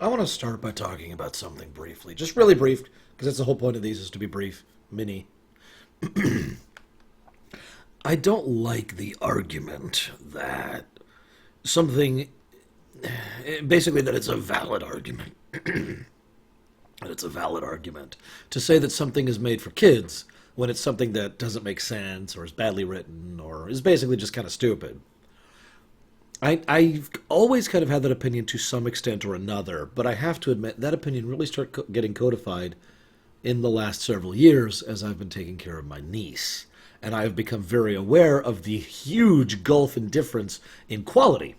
I want to start by talking about something briefly. Just really brief, because that's the whole point of these is to be brief. Mini. I don't like the argument that something, basically, that it's a valid argument. That it's a valid argument to say that something is made for kids when it's something that doesn't make sense or is badly written or is basically just kind of stupid. I've always kind of had that opinion to some extent or another, but I have to admit that opinion really started getting codified in the last several years as I've been taking care of my niece. And I have become very aware of the huge gulf and difference in quality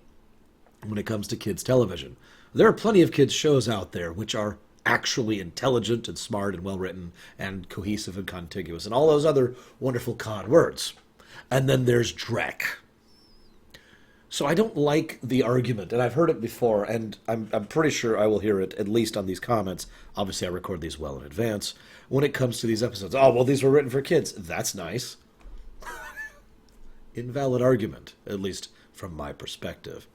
when it comes to kids' television. There are plenty of kids' shows out there which are actually intelligent and smart and well written and cohesive and contiguous and all those other wonderful con words. And then there's Drek. So I don't like the argument, and I've heard it before, and I'm pretty sure I will hear it at least on these comments. Obviously, I record these well in advance. When it comes to these episodes, oh, well, these were written for kids. That's nice. Invalid argument, at least from my perspective.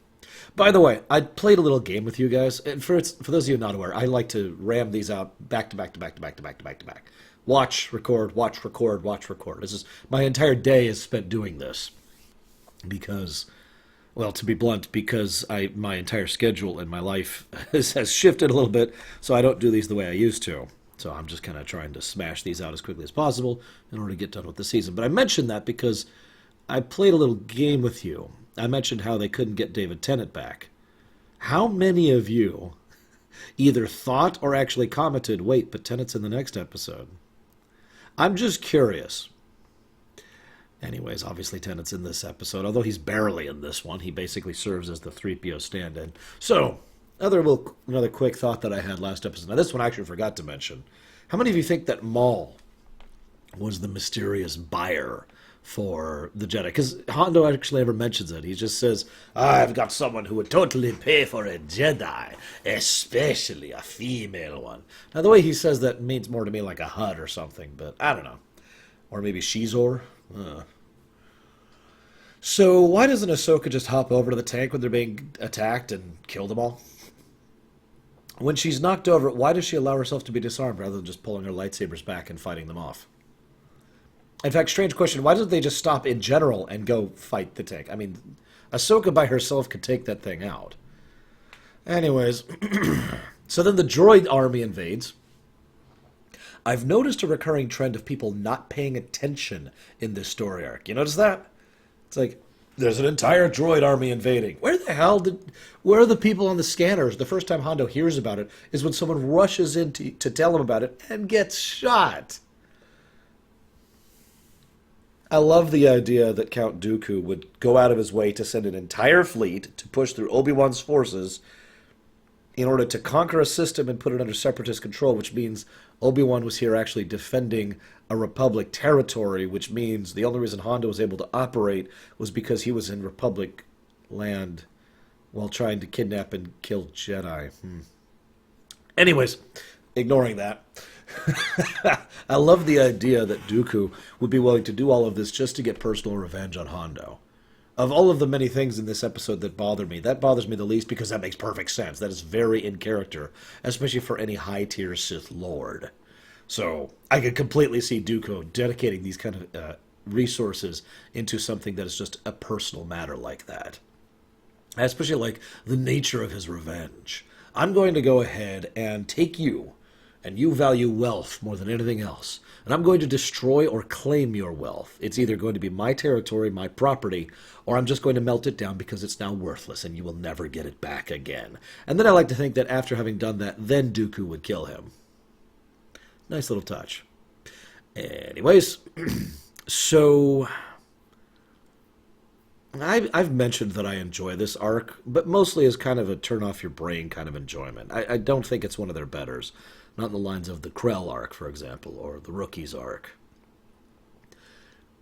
By the way, I played a little game with you guys, and for those of you not aware, I like to ram these out back to back to back to back to back to back to back. Watch, record, watch, record, watch, record. This is my entire day is spent doing this because, well, to be blunt, because my entire schedule in my life has shifted a little bit, so I don't do these the way I used to. So I'm just kind of trying to smash these out as quickly as possible in order to get done with the season. But I mentioned that because I played a little game with you. I mentioned how they couldn't get David Tennant back. How many of you either thought or actually commented, wait, but Tennant's in the next episode? I'm just curious. Anyways, obviously Tennant's in this episode, although he's barely in this one. He basically serves as the 3PO stand-in. So, another quick thought that I had last episode. Now, this one I actually forgot to mention. How many of you think that Maul was the mysterious buyer for the Jedi? Because Hondo actually never mentions it. He just says, I've got someone who would totally pay for a Jedi, especially a female one. Now, the way he says that means more to me like a Hutt or something, but I don't know. Or maybe Shizor. So why doesn't Ahsoka just hop over to the tank when they're being attacked and kill them all? When she's knocked over, why does she allow herself to be disarmed rather than just pulling her lightsabers back and fighting them off? In fact, strange question, why don't they just stop in general and go fight the tank? I mean, Ahsoka by herself could take that thing out. Anyways, so then the droid army invades. I've noticed a recurring trend of people not paying attention in this story arc. You notice that? It's like, there's an entire droid army invading. Where are the people on the scanners? The first time Hondo hears about it is when someone rushes in to tell him about it and gets shot. I love the idea that Count Dooku would go out of his way to send an entire fleet to push through Obi-Wan's forces in order to conquer a system and put it under separatist control, which means Obi-Wan was here actually defending a Republic territory, which means the only reason Hondo was able to operate was because he was in Republic land while trying to kidnap and kill Jedi. Anyways, ignoring that. I love the idea that Dooku would be willing to do all of this just to get personal revenge on Hondo. Of all of the many things in this episode that bother me, that bothers me the least because that makes perfect sense. That is very in character, especially for any high-tier Sith Lord. So I could completely see Dooku dedicating these kind of resources into something that is just a personal matter like that. I especially like the nature of his revenge. I'm going to go ahead and take you, and you value wealth more than anything else, and I'm going to destroy or claim your wealth. It's either going to be my territory, my property, or I'm just going to melt it down because it's now worthless and you will never get it back again. And then I like to think that after having done that, then Dooku would kill him. Nice little touch. Anyways, so I've mentioned that I enjoy this arc, but mostly as kind of a turn-off-your-brain kind of enjoyment. I don't think it's one of their betters. Not in the lines of the Krell arc, for example, or the Rookies arc.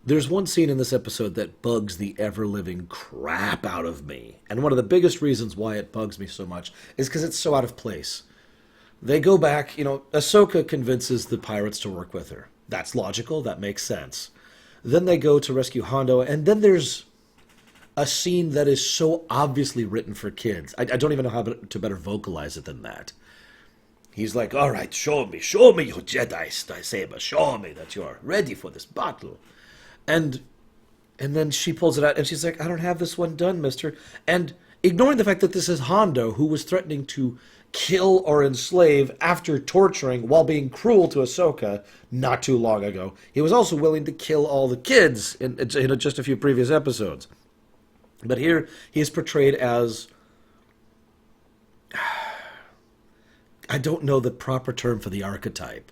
There's one scene in this episode that bugs the ever-living crap out of me. And one of the biggest reasons why it bugs me so much is because it's so out of place. They go back, Ahsoka convinces the pirates to work with her. That's logical, that makes sense. Then they go to rescue Hondo, and then there's a scene that is so obviously written for kids. I don't even know how to better vocalize it than that. He's like, all right, show me your Jedi saber, show me that you're ready for this battle. And then she pulls it out, and she's like, I don't have this one done, mister. And ignoring the fact that this is Hondo, who was threatening to kill or enslave after torturing while being cruel to Ahsoka not too long ago. He was also willing to kill all the kids in just a few previous episodes. But here, he is portrayed as... I don't know the proper term for the archetype.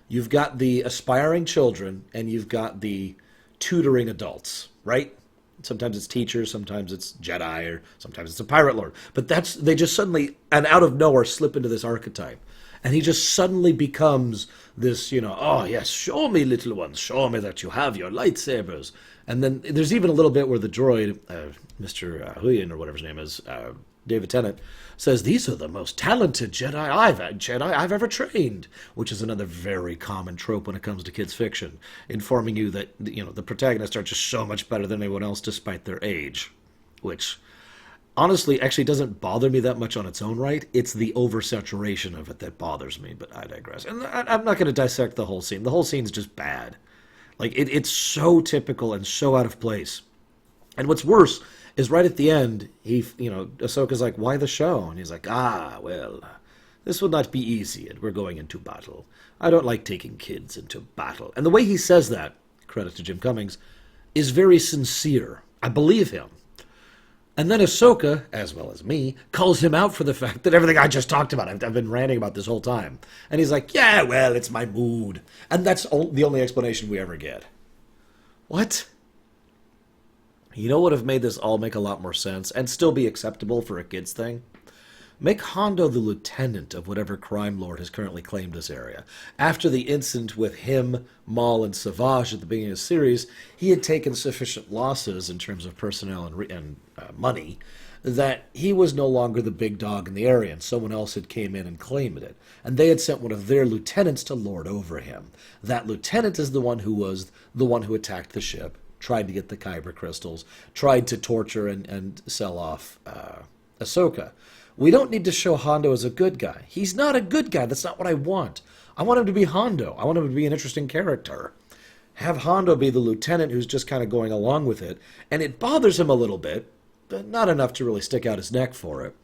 You've got the aspiring children, and you've got the tutoring adults, right? Sometimes it's teachers, sometimes it's Jedi, or sometimes it's a pirate lord. But they just suddenly, and out of nowhere, slip into this archetype. And he just suddenly becomes this, oh yes, show me, little ones, show me that you have your lightsabers. And then there's even a little bit where the droid, Mr. Huyin, or whatever his name is, David Tennant, says, these are the most talented Jedi I've ever trained, which is another very common trope when it comes to kids' fiction, informing you that, the protagonists are just so much better than anyone else despite their age, which honestly actually doesn't bother me that much on its own right. It's the oversaturation of it that bothers me, but I digress. And I'm not going to dissect the whole scene. The whole scene's just bad. Like, it's so typical and so out of place. And what's worse is right at the end, Ahsoka's like, why the show? And he's like, well, this will not be easy, and we're going into battle. I don't like taking kids into battle. And the way he says that, credit to Jim Cummings, is very sincere. I believe him. And then Ahsoka, as well as me, calls him out for the fact that everything I just talked about, I've been ranting about this whole time. And he's like, yeah, well, it's my mood. And that's the only explanation we ever get. What? You know what would have made this all make a lot more sense and still be acceptable for a kid's thing? Make Hondo the lieutenant of whatever crime lord has currently claimed this area. After the incident with him, Maul, and Savage at the beginning of the series, he had taken sufficient losses in terms of personnel and money that he was no longer the big dog in the area, and someone else had came in and claimed it. And they had sent one of their lieutenants to lord over him. That lieutenant is the one who attacked the ship, tried to get the Kyber crystals, tried to torture and sell off Ahsoka. We don't need to show Hondo as a good guy. He's not a good guy. That's not what I want. I want him to be Hondo. I want him to be an interesting character. Have Hondo be the lieutenant who's just kind of going along with it, and it bothers him a little bit, but not enough to really stick out his neck for it.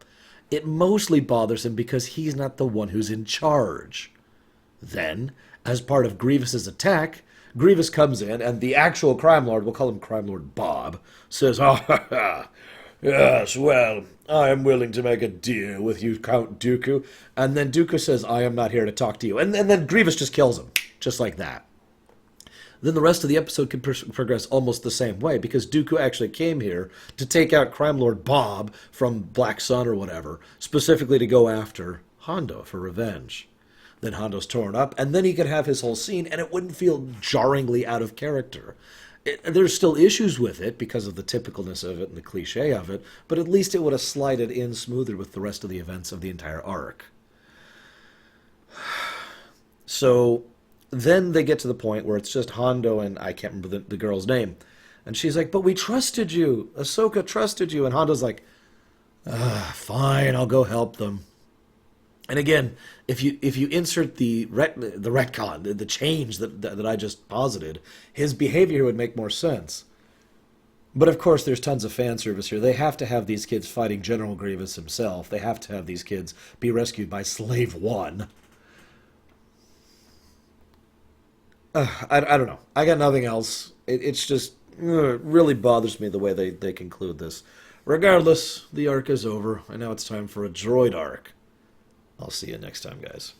It mostly bothers him because he's not the one who's in charge. Then, as part of Grievous's attack, Grievous comes in, and the actual crime lord, we'll call him Crime Lord Bob, says, yes, well, I am willing to make a deal with you, Count Dooku. And then Dooku says, I am not here to talk to you. And then Grievous just kills him, just like that. Then the rest of the episode can progress almost the same way, because Dooku actually came here to take out Crime Lord Bob from Black Sun or whatever, specifically to go after Hondo for revenge. Then Hondo's torn up, and then he could have his whole scene, and it wouldn't feel jarringly out of character. There's still issues with it because of the typicalness of it and the cliche of it, but at least it would have slided in smoother with the rest of the events of the entire arc. So then they get to the point where it's just Hondo and I can't remember the girl's name. And she's like, but we trusted you. Ahsoka trusted you. And Hondo's like, fine, I'll go help them. And again, if you insert the retcon, the change that I just posited, his behavior would make more sense. But of course, there's tons of fan service here. They have to have these kids fighting General Grievous himself. They have to have these kids be rescued by Slave One. I don't know. I got nothing else. It's just really bothers me the way they conclude this. Regardless, the arc is over, and now it's time for a droid arc. I'll see you next time, guys.